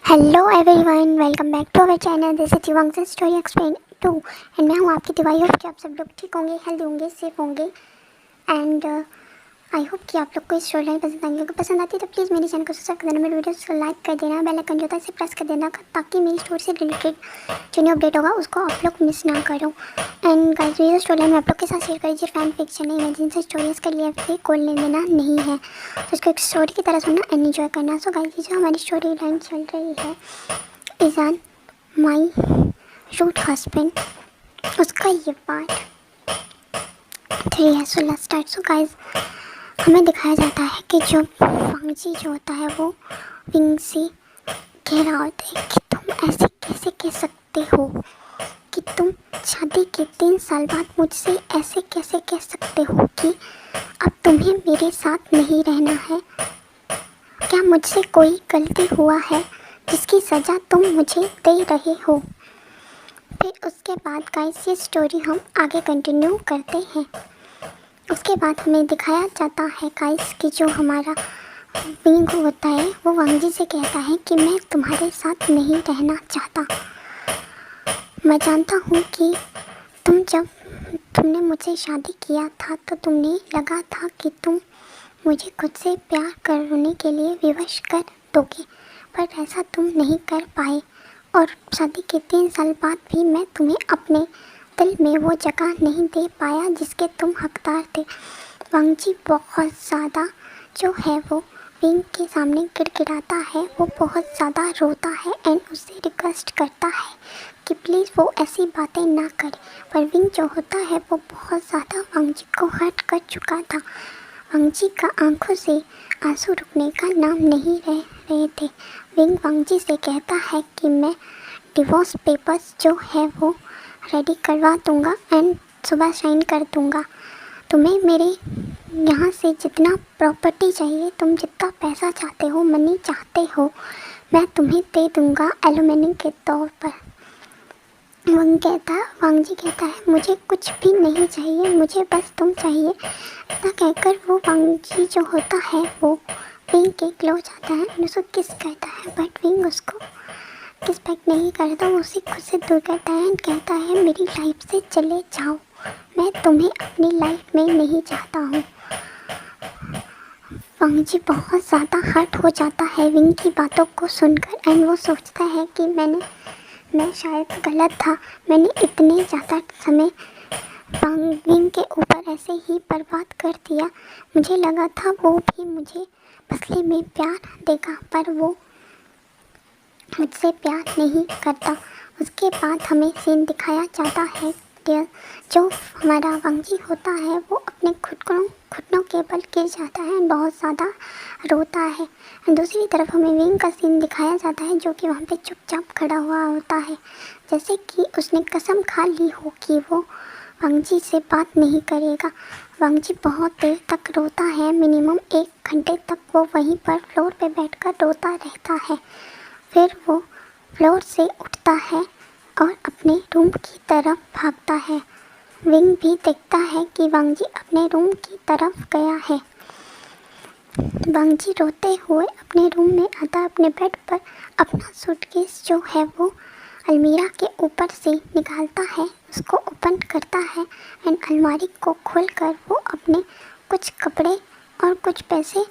Hello everyone, welcome back to our channel. This is Shivangi story explain 2 and मैं हूँ आपकी दिवाई। होप कि आप सब लोग ठीक होंगे, हेल्दी होंगे, सेफ होंगे एंड आई होप कि आप लोग को स्टोरी लाइन पसंद आएंगे। अगर पसंद आती है तो प्लीज़ मेरे चैनल को सब्सक्राइब कर देना, मेरे वीडियोस को लाइक कर देना, बेल आइकन जो होता है इसे प्रेस कर देना ताकि मेरी स्टोरी से रिलेटेड जो न्यू अपडेट होगा उसको आप लोग मिस ना करो। एंड गाइस, ये स्टोरी लाइन मैं आप लोग के साथ शेयर करी फैन फिक्शन है, इमेजिन स्टोरीज के लिए फिर कोई लेना देना नहीं है, तो इसको एक स्टोरी की तरह सुनना एंड एंजॉय करना। सो गाइस, जो हमारी स्टोरी लाइन चल रही है is on my root husband, उसका ये पार्ट 3 है। So let's start. So guys, हमें दिखाया जाता है कि जो वांगजी जो होता है वो विंग से कह रहा होता है कि तुम ऐसे कैसे कह सकते हो, कि तुम शादी के 3 साल बाद मुझसे ऐसे कैसे कह सकते हो कि अब तुम्हें मेरे साथ नहीं रहना है। क्या मुझसे कोई गलती हुआ है जिसकी सज़ा तुम मुझे दे रहे हो। फिर उसके बाद गाइस ये स्टोरी हम आगे कंटिन्यू करते हैं। उसके बाद हमें दिखाया जाता है गाइस कि जो हमारा विंग होता है वो वांगजी से कहता है कि मैं तुम्हारे साथ नहीं रहना चाहता। मैं जानता हूँ कि तुमने मुझसे शादी किया था तो तुमने लगा था कि तुम मुझे खुद से प्यार करने के लिए विवश कर दोगे, पर ऐसा तुम नहीं कर पाए और शादी के 3 साल बाद भी मैं तुम्हें अपने दिल में वो जगह नहीं दे पाया जिसके तुम हकदार थे। वांगजी बहुत ज़्यादा जो है वो विंग के सामने गिड़गिड़ाता है, वो बहुत ज़्यादा रोता है एंड उससे रिक्वेस्ट करता है कि प्लीज़ वो ऐसी बातें ना करे। पर विंग जो होता है वो बहुत ज़्यादा वांगजी को हर्ट कर चुका था। वांगजी का आंखों से आंसू रुकने का नाम नहीं रह रहे थे। विंग वांगजी से कहता है कि मैं डिवोर्स पेपर्स जो है वो रेडी करवा दूँगा एंड सुबह साइन कर दूँगा। तुम्हें मेरे यहाँ से जितना प्रॉपर्टी चाहिए, तुम जितना पैसा चाहते हो, मनी चाहते हो, मैं तुम्हें दे दूँगा एलुमनी के तौर पर। वांगजी कहता है मुझे कुछ भी नहीं चाहिए, मुझे बस तुम चाहिए। इतना कहकर वो वांगजी जो होता है वो विंग के क्लोज आता है, उसको किस करता है, बट विंग उसको किस बैक नहीं करता, वो उसे खुद से दूर करता है एंड कहता है मेरी लाइफ से चले जाओ, मैं तुम्हें अपनी लाइफ में नहीं चाहता हूँ। वांगजी बहुत ज़्यादा हर्ट हो जाता है विंग की बातों को सुनकर एंड वो सोचता है कि मैं शायद गलत था, मैंने इतने ज़्यादा समय विंग के ऊपर ऐसे ही बर्बाद कर दिया। मुझे लगा था वो भी मुझे बदले में प्यार देगा, पर वो मुझसे प्यार नहीं करता। उसके बाद हमें सीन दिखाया जाता है जो हमारा वांगजी होता है वो अपने घुटनों के बल गिर जाता है, बहुत ज़्यादा रोता है। दूसरी तरफ हमें विंग का सीन दिखाया जाता है जो कि वहाँ पे चुपचाप खड़ा हुआ होता है, जैसे कि उसने कसम खा ली हो कि वो वांगजी से बात नहीं करेगा। वांगजी बहुत देर तक रोता है, मिनिमम 1 घंटे तक वो वहीं पर फ्लोर पे बैठकर रोता रहता है। फिर वो फ्लोर से उठता है और अपने रूम की तरफ भागता है। विंग भी देखता है कि वांगजी अपने रूम की तरफ गया है। वांगजी रोते हुए अपने रूम में आता है, अपने बेड पर अपना सूटकेस जो है वो अलमीरा के ऊपर से निकालता है, उसको ओपन करता है एंड अलमारी को खोलकर वो अपने कुछ कपड़े और कुछ पैसे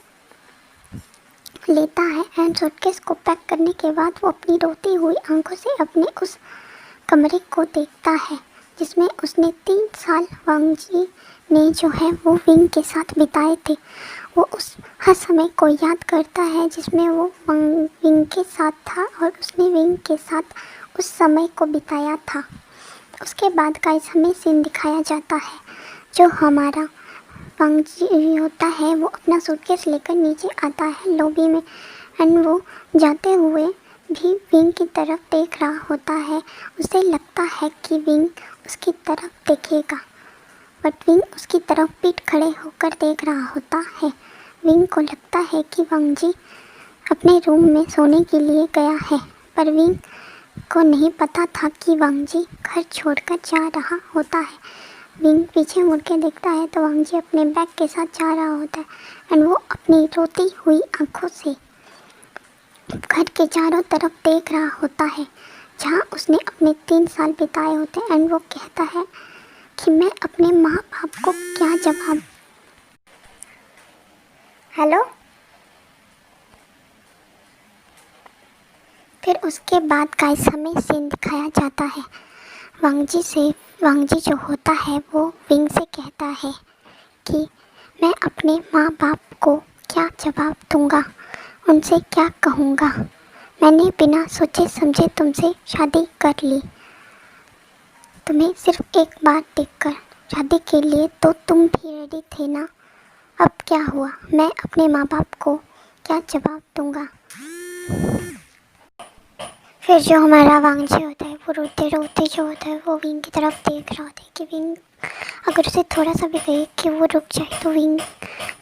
लेता है एंड सूटकेस को पैक करने के बाद वो अपनी रोती हुई आंखों से अपने उस कमरे को देखता है जिसमें उसने 3 साल वांगजी ने जो है वो विंग के साथ बिताए थे। वो उस हर समय को याद करता है जिसमें वो विंग के साथ था और उसने विंग के साथ उस समय को बिताया था। उसके बाद गाइस हमें सीन दिखाया जाता है जो हमारा वांगजी होता है वो अपना सूटकेस लेकर नीचे आता है लॉबी में एंड वो जाते हुए भी विंग की तरफ देख रहा होता है। उसे लगता है कि विंग उसकी तरफ देखेगा, बट विंग उसकी तरफ पीठ खड़े होकर देख रहा होता है। विंग को लगता है कि वांगजी अपने रूम में सोने के लिए गया है, पर विंग को नहीं पता था कि वांगजी घर छोड़कर जा रहा होता है। विंग पीछे मुड़ के देखता है तो वांगजी अपने बैग के साथ जा रहा होता है एंड वो अपनी रोती हुई आंखों से घर के चारों तरफ देख रहा होता है जहाँ उसने अपने 3 साल बिताए होते हैं। एंड वो कहता है कि मैं अपने माँ बाप को क्या जवाब। हेलो। फिर उसके बाद गाइस हमें सीन दिखाया जाता है वांगजी जो होता है वो विंग से कहता है कि मैं अपने माँ बाप को क्या जवाब दूंगा, उनसे क्या कहूँगा। मैंने बिना सोचे समझे तुमसे शादी कर ली, तुम्हें सिर्फ एक बार देखकर शादी के लिए तो तुम भी रेडी थे ना। अब क्या हुआ, मैं अपने माँ बाप को क्या जवाब दूंगा। फिर जो हमारा वांगजी होता है वो रोते रोते जो होता है वो विंग की तरफ देख रहा होता है कि विंग अगर उसे थोड़ा सा भी कहे कि वो रुक जाए तो विंग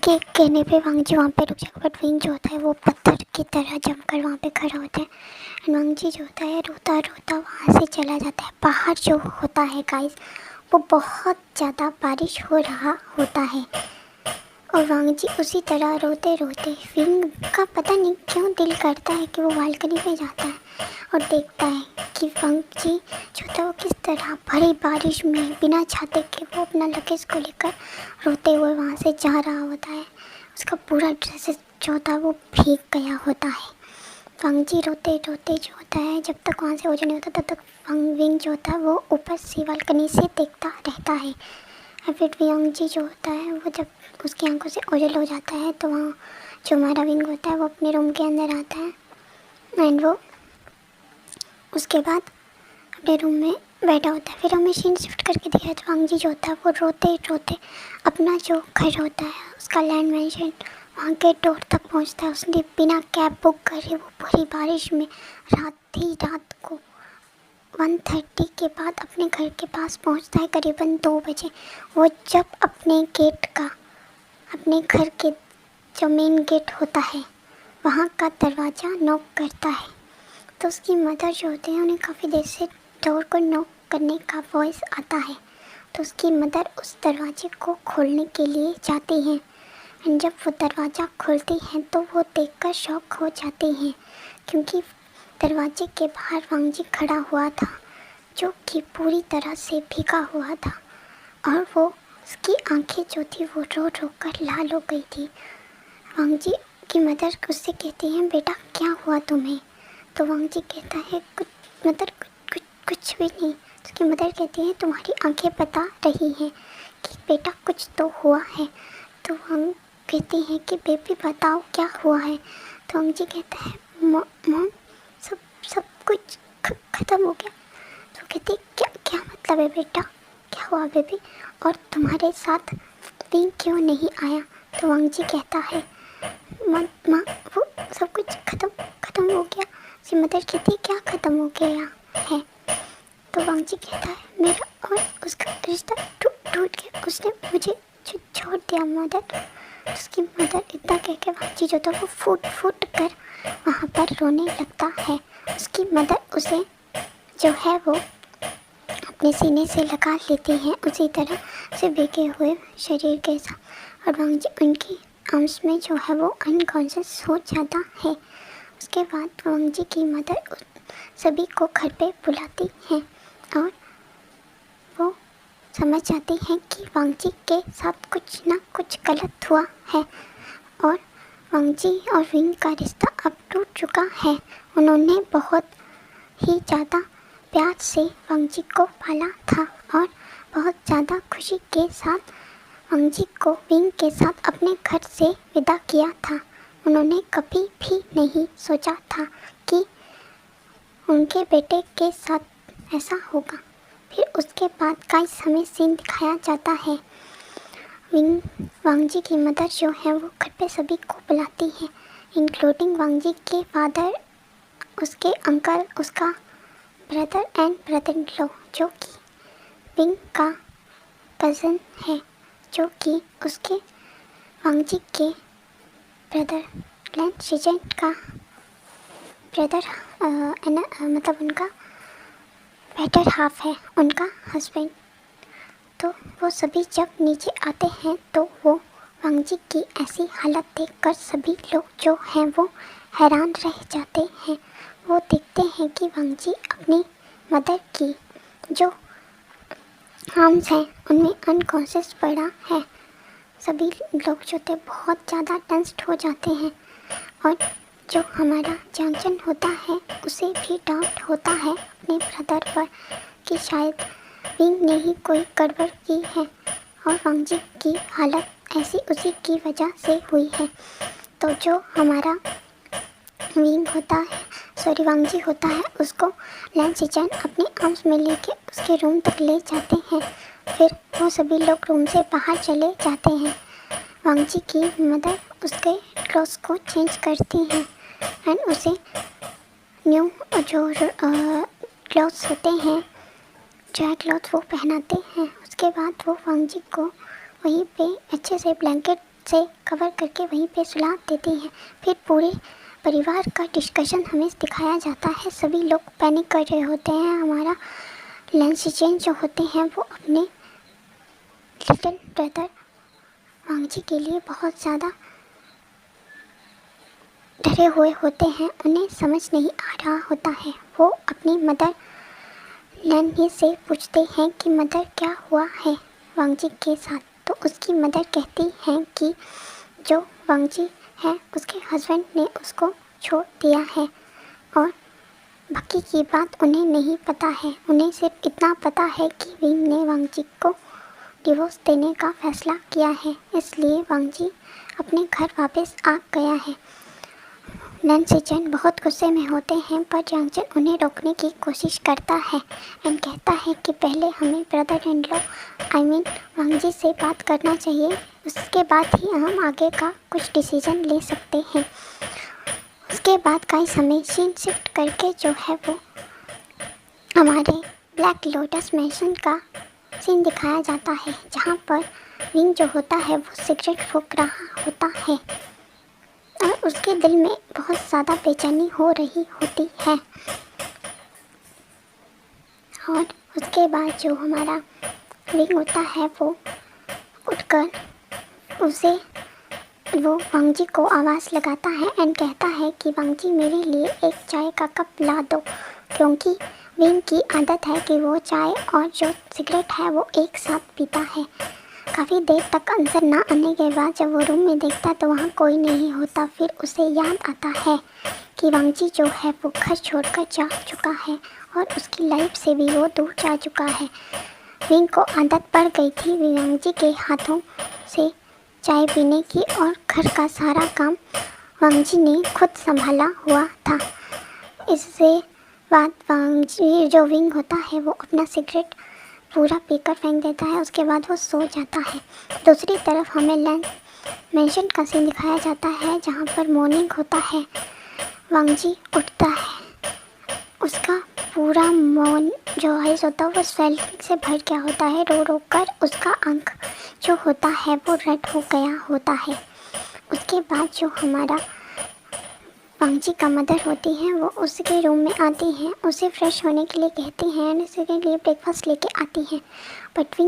के कहने पे वांगजी वहाँ पे रुक जाएगा। बट विंग जो होता है वो पत्थर की तरह जमकर वहाँ पे खड़ा होता है। एंड वांगजी जो होता है रोता रोता वहाँ से चला जाता है। बाहर जो होता है गाइस वो बहुत ज़्यादा बारिश हो रहा होता है और वांगजी उसी तरह रोते रोते विंग का पता नहीं क्यों दिल करता है कि वो बालकनी पे जाता है और देखता है कि वांगजी जो था वो किस तरह भरी बारिश में बिना छाते के वो अपना लगेज को लेकर रोते हुए वहाँ से जा रहा होता है। उसका पूरा ड्रेस जो था वो भीग गया होता है। वांगजी रोते रोते जो होता है जब तक वहाँ से ओझल नहीं होता तब तक विंग जो होता है वो ऊपर से बालकनी से देखता रहता है। और फिर वांगजी जो होता है वो जब उसकी आंखों से ओझल हो जाता है तो वहाँ जो हमारा विंग होता है वो अपने रूम के अंदर आता है एंड वो उसके बाद अपने रूम में बैठा होता है। फिर हमें सीन शिफ्ट करके दिखाया तो वांगजी जो होता है वो रोते रोते अपना जो घर होता है उसका लैंड मैंशन वहाँ के डोर तक पहुँचता है। उसने बिना कैब बुक करे वो पूरी बारिश में रात को 1:30 के बाद अपने घर के पास पहुँचता है करीबन 2 बजे। वो जब अपने घर के जो मेन गेट होता है वहाँ का दरवाज़ा नॉक करता है तो उसकी मदर जो होते हैं उन्हें काफ़ी देर से डोर को नॉक करने का वॉइस आता है तो उसकी मदर उस दरवाजे को खोलने के लिए जाती हैं। एंड जब वो दरवाज़ा खोलती हैं तो वो देखकर शॉक हो जाते हैं क्योंकि दरवाजे के बाहर वांगजी खड़ा हुआ था जो कि पूरी तरह से भीगा हुआ था और वो उसकी आंखें जो थी वो रो रो कर लाल हो गई थी। वांगजी की मदर उससे कहती हैं बेटा क्या हुआ तुम्हें। तो वांगजी कहता है कुछ भी नहीं। उसकी मदर कहती है तुम्हारी आंखें बता रही हैं कि बेटा कुछ तो हुआ है। तो वांग कहती हैं कि बेबी बताओ क्या हुआ है। तो वांगजी कहता है मॉम सब कुछ ख़त्म हो गया। तो कहती है क्या मतलब है बेटा, क्या हुआ बेबी, और तुम्हारे साथ विंग क्यों नहीं आया। तो वांगजी कहता है माँ वो सब कुछ ख़त्म हो गया। उसकी मदर कहती है क्या ख़त्म हो गया है। तो वांगजी कहता है मेरा और उसका रिश्ता टूट गया, उसने मुझे छोड़ दिया मदर। उसकी मदर इतना कह के वांगजी जो था वो फूट कर वहाँ पर रोने लगता है। उसकी मदर उसे जो है वो अपने सीने से लगा लेती हैं उसी तरह से भीगे हुए शरीर के साथ और वांगजी उनकी आर्म्स में जो है वो अनकॉन्शियस हो जाता है। उसके बाद वांगजी की मदर सभी को घर पे बुलाती हैं और वो समझ जाती हैं कि वांगजी के साथ कुछ ना कुछ गलत हुआ है और वांगजी और विंग का रिश्ता अब टूट चुका है। उन्होंने बहुत ही ज़्यादा प्यार से वांगजी को पाला था और बहुत ज़्यादा खुशी के साथ वांगजी को विंग के साथ अपने घर से विदा किया था। उन्होंने कभी भी नहीं सोचा था कि उनके बेटे के साथ ऐसा होगा। फिर उसके बाद गाइस हमें सीन दिखाया जाता है वांगजी की मदर जो है वो घर पे सभी को बुलाती है इंक्लूडिंग वांगजी के फादर, उसके अंकल, उसका brother and brother in law जो कि विंग का कज़न है, जो कि उसके वांगजी के ब्रदर लैन शिजेंट का ब्रदर मतलब उनका बेटर हाफ है, उनका हस्बैंड। तो वो सभी जब नीचे आते हैं तो वो वांगजी की ऐसी हालत देखकर सभी लोग जो हैं वो हैरान रह जाते हैं। वो देखते हैं कि वांगजी अपनी मदर की जो आर्म्स हैं उनमें अनकॉन्शियस पड़ा है। सभी लोग जो थे बहुत ज़्यादा टेंस्ड हो जाते हैं और जो हमारा जंक्शन होता है उसे भी डाउट होता है अपने ब्रदर पर कि शायद विंग ने ही कोई गड़बड़ की है और वांगजी की हालत ऐसी उसी की वजह से हुई है। तो जो हमारा वांगजी होता है उसको लैन सिचेन अपने आर्म्स में लेके उसके रूम तक ले जाते हैं। फिर वो सभी लोग रूम से बाहर चले जाते हैं। वांगजी की मदर उसके क्लॉथ्स को चेंज करती हैं एंड उसे न्यू जो क्लॉथ्स होते हैं ड्राई क्लॉथ वो पहनाते हैं। उसके बाद वो वांगजी को वहीं पे अच्छे से ब्लैंकेट से कवर करके वहीं पे सुला देती हैं। फिर पूरे परिवार का डिस्कशन हमें दिखाया जाता है। सभी लोग पैनिक कर रहे होते हैं। हमारा लैन सिचेन जो होते हैं वो अपने लिटिल ब्रदर वांगजी के लिए बहुत ज़्यादा डरे हुए होते हैं। उन्हें समझ नहीं आ रहा होता है। वो अपनी मदर लैन ही से पूछते हैं कि मदर क्या हुआ है वांगजी के साथ। तो उसकी मदर कहती हैं कि जो वांगजी है उसके हस्बैंड ने उसको छोड़ दिया है और बाकी की बात उन्हें नहीं पता है। उन्हें सिर्फ इतना पता है कि विंग ने वांगजी को डिवोर्स देने का फैसला किया है, इसलिए वांगजी अपने घर वापस आ गया है। लैन सिचेन बहुत गुस्से में होते हैं पर जंक्शन उन्हें रोकने की कोशिश करता है एंड कहता है कि पहले हमें ब्रदर इन लॉ वांगजी से बात करना चाहिए, उसके बाद ही हम आगे का कुछ डिसीजन ले सकते हैं। उसके बाद गाइस हमें सीन शिफ्ट करके जो है वो हमारे ब्लैक लोटस मैंशन का सीन दिखाया जाता है, जहाँ पर विंग जो होता है वो सिगरेट फूंक रहा होता है और उसके दिल में बहुत ज़्यादा बेचैनी हो रही होती है। और उसके बाद जो हमारा विंग होता है वो उठकर वो वांगजी को आवाज़ लगाता है एंड कहता है कि वांगजी मेरे लिए एक चाय का कप ला दो, क्योंकि विंग की आदत है कि वो चाय और जो सिगरेट है वो एक साथ पीता है। काफ़ी देर तक आंसर ना आने के बाद जब वो रूम में देखता तो वहाँ कोई नहीं होता। फिर उसे याद आता है कि वांगजी जो है वो घर छोड़कर जा चुका है और उसकी लाइफ से भी वो दूर जा चुका है। विंग को आदत पड़ गई थी वांगजी के हाथों से चाय पीने की और घर का सारा काम वांगजी ने खुद संभाला हुआ था। इससे बाद वांगजी जो विंग होता है वो अपना सिगरेट पूरा पीकर फेंक देता है। उसके बाद वो सो जाता है। दूसरी तरफ हमें लैन मैंशन का सीन दिखाया जाता है, जहाँ पर मॉर्निंग होता है। वांगजी उठता है, उसका पूरा मौन जो आइज होता है वो स्वेलिंग से भर गया होता है। रो रो कर उसका आँख जो होता है वो रेड हो गया होता है। उसके बाद जो हमारा वांगजी का मदर होती हैं वो उसके रूम में आती हैं, उसे फ्रेश होने के लिए कहती हैं एंड उसके लिए ब्रेकफास्ट लेके आती हैं। बट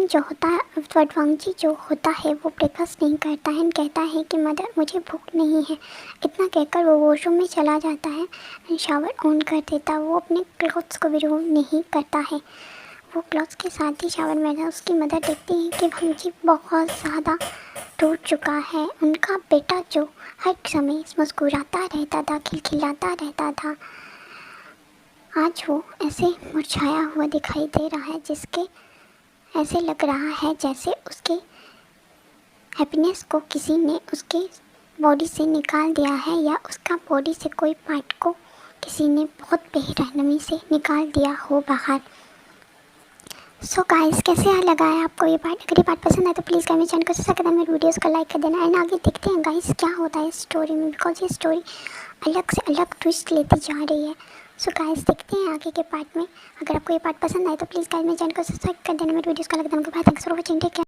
वांगजी जो होता है वो ब्रेकफास्ट नहीं करता है एंड कहता है कि मदर मुझे भूख नहीं है। इतना कहकर वो वॉशरूम में चला जाता है एंड शावर ऑन कर देता है। वो अपने क्लॉथ्स को भी रिमूव नहीं करता है, वो क्लॉथ्स के साथ ही शावर में था। उसकी मदर देखती है कि वांगजी बहुत ज़्यादा टूट चुका है। उनका बेटा जो हर समय मुस्कुराता रहता था, खिलखिलाता रहता था, आज वो ऐसे मुरझाया हुआ दिखाई दे रहा है, जिसके ऐसे लग रहा है जैसे उसके हैप्पीनेस को किसी ने उसके बॉडी से निकाल दिया है या उसका बॉडी से कोई पार्ट को किसी ने बहुत बेरहमी से निकाल दिया हो बाहर। सो गाइस कैसे लगा है आपको ये पार्ट? अगर ये पार्ट पसंद आए तो प्लीज़ मेरे चैनल को सब्सक्राइब कर देना, मेरे वीडियोस को लाइक कर देना एंड आगे देखते हैं गाइस क्या होता है इस स्टोरी में, बिकॉज ये स्टोरी अलग से अलग ट्विस्ट लेती जा रही है। सो गाइस देखते हैं आगे के पार्ट में। अगर आपको ये पार्ट पसंद आए तो प्लीज़ गाइस मेरे चैनल को सब्सक्राइब कर देना, मेरे वीडियोस को लाइक कर देना। Bye, thanks for watching, take care.